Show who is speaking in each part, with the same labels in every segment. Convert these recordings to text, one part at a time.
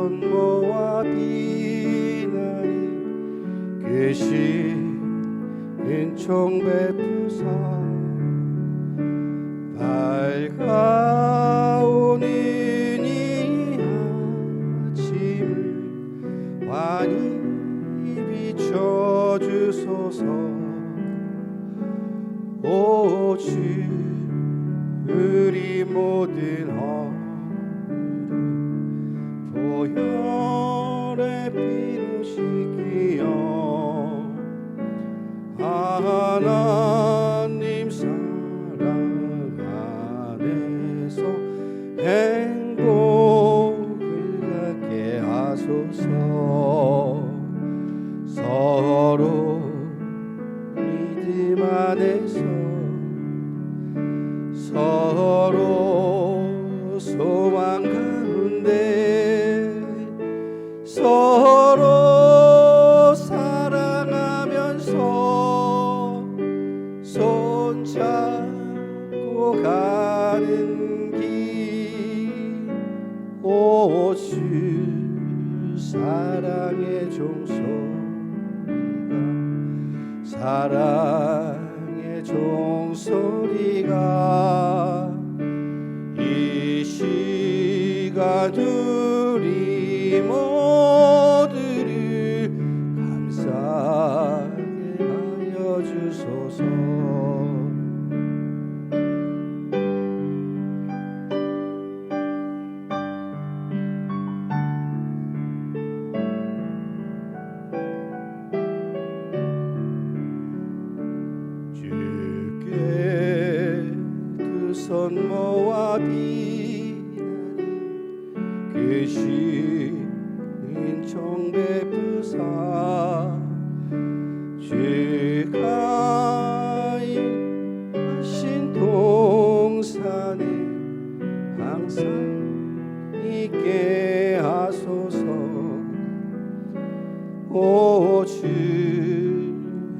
Speaker 1: 손 모아 비나니 그 시은총 베푸사 밝아오는 이 아침을 환히 비춰주소서. 오 주 우리 모든 허물을 보혈의 피로 씻기어 하나님 사랑 안에서 행복을 갖게 하소서. 서로 믿음 안에서 서로 소망 가운데 서로 사랑하면서 손잡고 가는 길. 오 주 사랑의 종소리가 사랑의 종소리가 이 시간 우리 모두를 감사하게 하여 주소서. 손 모아 비나니 그 시은총 베푸사 주가 임하신 동산에 항상 있게 하소서. 오 주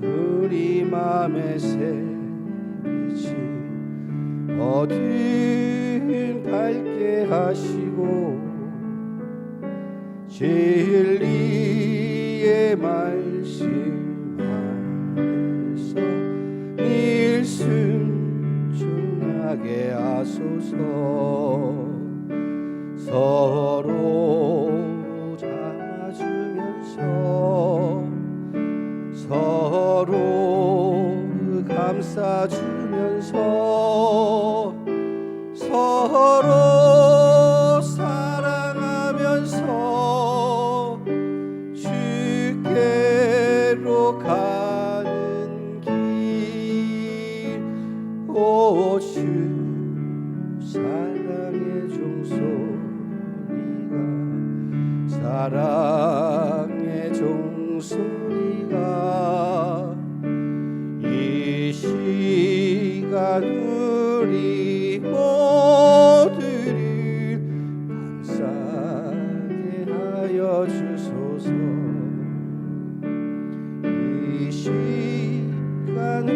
Speaker 1: 우리 맘의 새빛이 어두운 밝게 하시고 진리의 말씀 안에서 늘 순종하게 하소서. 서로 잡아주면서 서로 감싸주면서 서로 사랑하면서 주께로 가는 길. 오 주 사랑의 종소리가 사랑의 종소리가 이 시간 우리 모두를 감사하게 하여 주소서. 이 시간